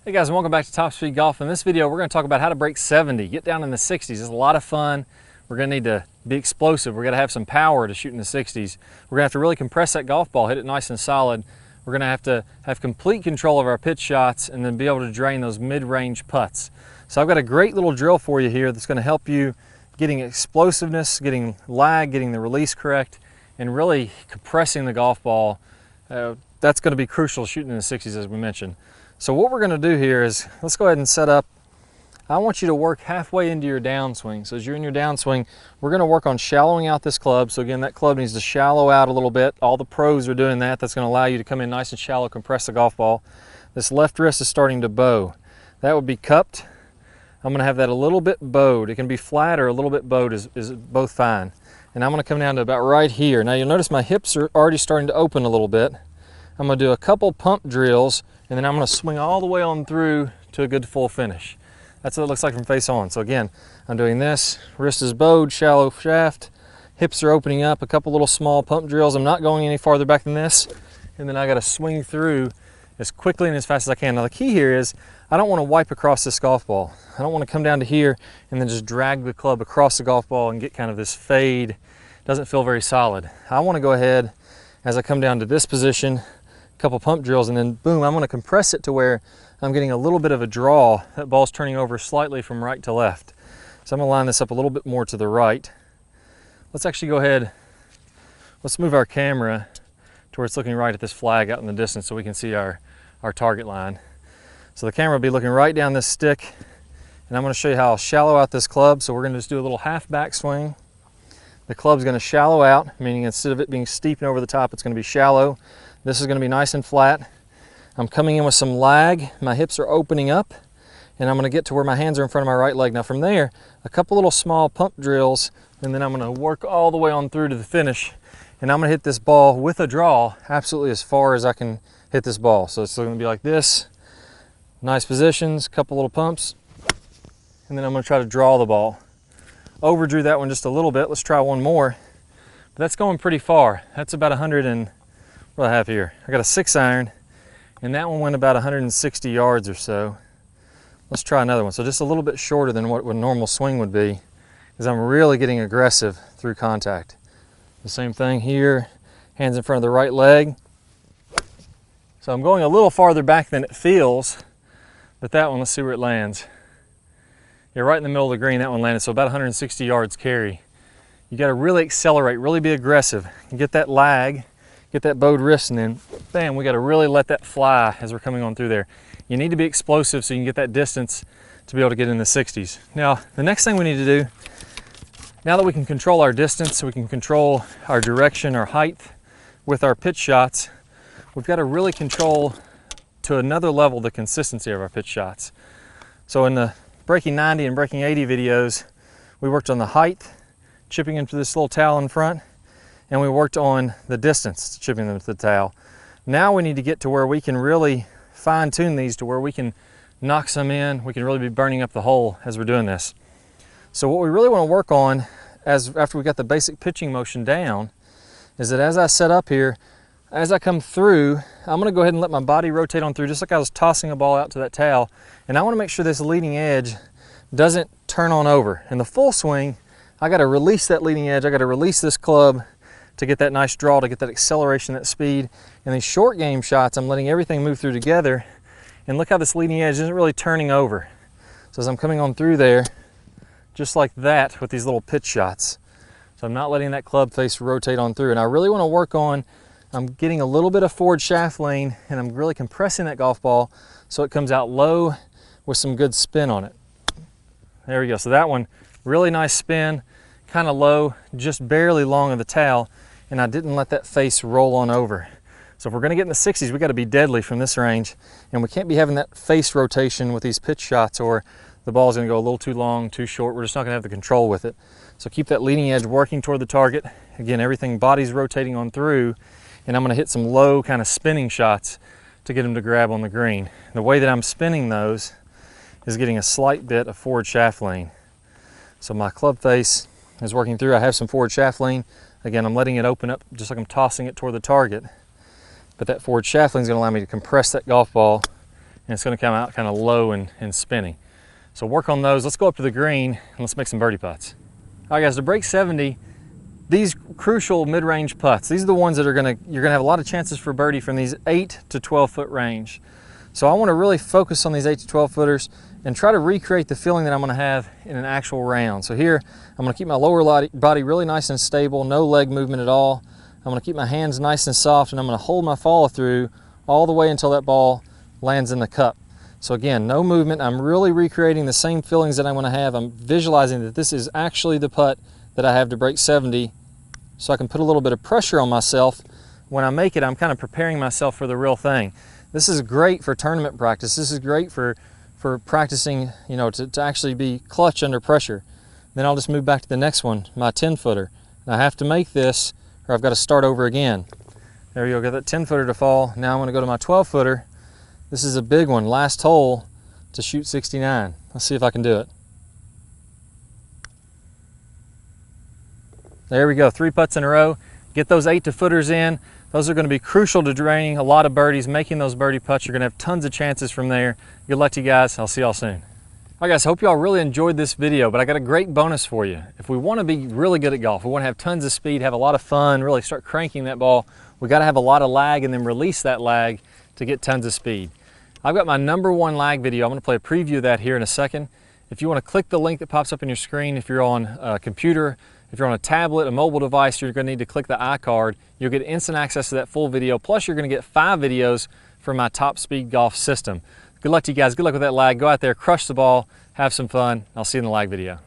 Hey guys, and welcome back to Top Speed Golf. In this video, we're going to talk about how to break 70, get down in the 60s. It's a lot of fun. We're going to need to be explosive. We're going to have some power to shoot in the 60s. We're going to have to really compress that golf ball, hit it nice and solid. We're going to have complete control of our pitch shots and then be able to drain those mid-range putts. So I've got a great little drill for you here that's going to help you getting explosiveness, getting lag, getting the release correct, and really compressing the golf ball. That's going to be crucial shooting in the 60s, as we mentioned. So what we're going to do here is, let's go ahead and set up. I want you to work halfway into your downswing. So as you're in your downswing, we're going to work on shallowing out this club. So again, that club needs to shallow out a little bit. All the pros are doing that. That's going to allow you to come in nice and shallow, compress the golf ball. This left wrist is starting to bow. That would be cupped. I'm going to have that a little bit bowed. It can be flat or a little bit bowed, is both fine. And I'm going to come down to about right here. Now you'll notice my hips are already starting to open a little bit. I'm going to do a couple pump drills, and then I'm going to swing all the way on through to a good full finish. That's what it looks like from face on. So again, I'm doing this, wrist is bowed, shallow shaft, hips are opening up, a couple little small pump drills. I'm not going any farther back than this, and then I got to swing through as quickly and as fast as I can. Now the key here is, I don't want to wipe across this golf ball. I don't want to come down to here and then just drag the club across the golf ball and get kind of this fade. It doesn't feel very solid. I want to go ahead, as I come down to this position, couple pump drills, and then boom, I'm going to compress it to where I'm getting a little bit of a draw. That ball's turning over slightly from right to left. So I'm going to line this up a little bit more to the right. Let's actually go ahead, let's move our camera to where it's looking right at this flag out in the distance so we can see our target line. So the camera will be looking right down this stick, and I'm going to show you how I'll shallow out this club. So we're going to just do a little half back swing. The club's going to shallow out, meaning instead of it being steep and over the top, it's going to be shallow. This is going to be nice and flat. I'm coming in with some lag. My hips are opening up, and I'm going to get to where my hands are in front of my right leg. Now from there, a couple little small pump drills, and then I'm going to work all the way on through to the finish. And I'm going to hit this ball with a draw absolutely as far as I can hit this ball. So it's going to be like this. Nice positions, couple little pumps, and then I'm going to try to draw the ball. Overdrew that one just a little bit. Let's try one more. But that's going pretty far. That's about 100 and what do I have here? I got a 6-iron, and that one went about 160 yards or so. Let's try another one. So just a little bit shorter than what a normal swing would be, because I'm really getting aggressive through contact. The same thing here, hands in front of the right leg. So I'm going a little farther back than it feels, but that one, let's see where it lands. Yeah, right in the middle of the green, that one landed, so about 160 yards carry. You got to really accelerate, really be aggressive, and get that lag, get that bowed wrist, and then bam, we got to really let that fly as we're coming on through there. You need to be explosive so you can get that distance to be able to get in the 60s. Now, the next thing we need to do, now that we can control our distance, we can control our direction, our height with our pitch shots, we've got to really control to another level the consistency of our pitch shots. So in the breaking 90 and breaking 80 videos, we worked on the height, chipping into this little towel in front, and we worked on the distance, chipping them to the towel. Now we need to get to where we can really fine tune these to where we can knock some in. We can really be burning up the hole as we're doing this. So what we really want to work on after we got the basic pitching motion down is that as I set up here, as I come through, I'm going to go ahead and let my body rotate on through just like I was tossing a ball out to that towel. And I want to make sure this leading edge doesn't turn on over. In the full swing, I got to release that leading edge. I got to release this club to get that nice draw, to get that acceleration, that speed. In these short game shots, I'm letting everything move through together. And look how this leading edge isn't really turning over. So as I'm coming on through there, just like that with these little pitch shots. So I'm not letting that club face rotate on through. And I really want to work on, I'm getting a little bit of forward shaft lean, and I'm really compressing that golf ball so it comes out low with some good spin on it. There we go. So that one, really nice spin, kind of low, just barely long of the towel, and I didn't let that face roll on over. So if we're going to get in the 60s, we got to be deadly from this range, and we can't be having that face rotation with these pitch shots, or the ball's going to go a little too long, too short. We're just not going to have the control with it. So keep that leading edge working toward the target. Again, everything, body's rotating on through, and I'm going to hit some low kind of spinning shots to get them to grab on the green. The way that I'm spinning those is getting a slight bit of forward shaft lean. So my club face is working through. I have some forward shaft lean. Again, I'm letting it open up just like I'm tossing it toward the target. But that forward shaft lean is going to allow me to compress that golf ball and it's going to come out kind of low and spinning. So work on those. Let's go up to the green and let's make some birdie putts. All right guys, to break 70, these crucial mid-range putts, these are the ones that you're gonna have a lot of chances for birdie from these 8 to 12 foot range. So I want to really focus on these 8 to 12 footers and try to recreate the feeling that I'm going to have in an actual round. So here, I'm going to keep my lower body really nice and stable, no leg movement at all. I'm going to keep my hands nice and soft, and I'm going to hold my follow through all the way until that ball lands in the cup. So again, no movement. I'm really recreating the same feelings that I'm going to have. I'm visualizing that this is actually the putt that I have to break 70, so I can put a little bit of pressure on myself. When I make it, I'm kind of preparing myself for the real thing. This is great for tournament practice. This is great for practicing, you know, to actually be clutch under pressure. Then I'll just move back to the next one, my 10-footer. I have to make this, or I've got to start over again. There you go, got that 10-footer to fall. Now I'm going to go to my 12-footer. This is a big one, last hole to shoot 69. Let's see if I can do it. There we go, 3 putts in a row. Get those 8-footers in. Those are going to be crucial to draining a lot of birdies, making those birdie putts. You're going to have tons of chances from there. Good luck to you guys. I'll see y'all soon. All right guys, hope y'all really enjoyed this video, but I got a great bonus for you. If we want to be really good at golf, we want to have tons of speed, have a lot of fun, really start cranking that ball, we got to have a lot of lag and then release that lag to get tons of speed. I've got my #1 lag video. I'm going to play a preview of that here in a second. If you want to click the link that pops up on your screen, if you're on a computer, if you're on a tablet, a mobile device, you're going to need to click the iCard. You'll get instant access to that full video. Plus, you're going to get 5 videos from my Top Speed Golf system. Good luck to you guys. Good luck with that lag. Go out there, crush the ball, have some fun. I'll see you in the lag video.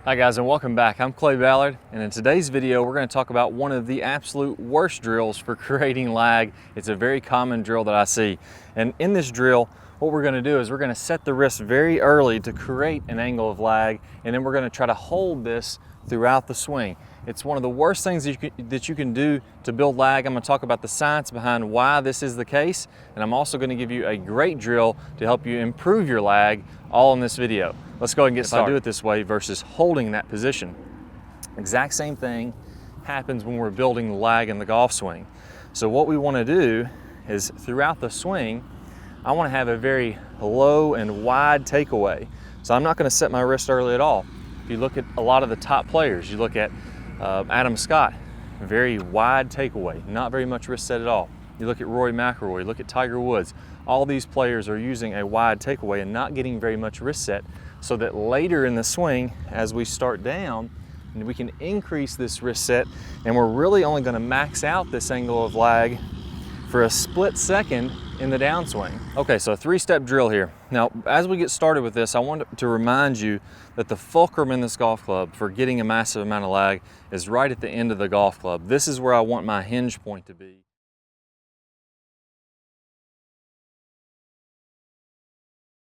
Hi guys, and welcome back. I'm Ballard, and in today's video, we're going to talk about one of the absolute worst drills for creating lag. It's a very common drill that I see. And in this drill, what we're going to do is we're going to set the wrist very early to create an angle of lag, and then we're going to try to hold this throughout the swing. It's one of the worst things that you can do to build lag. I'm going to talk about the science behind why this is the case, and I'm also going to give you a great drill to help you improve your lag, all in this video. Let's go ahead and get started. If I do it this way versus holding that position, exact same thing happens when we're building the lag in the golf swing. So what we want to do is throughout the swing, I want to have a very low and wide takeaway. So I'm not going to set my wrist early at all. If you look at a lot of the top players, you look at Adam Scott, very wide takeaway, not very much wrist set at all. You look at Rory McIlroy, you look at Tiger Woods. All these players are using a wide takeaway and not getting very much wrist set, so that later in the swing, as we start down, we can increase this wrist set, and we're really only going to max out this angle of lag for a split second in the downswing. Okay, so a 3-step drill here. Now, as we get started with this, I want to remind you that the fulcrum in this golf club for getting a massive amount of lag is right at the end of the golf club. This is where I want my hinge point to be.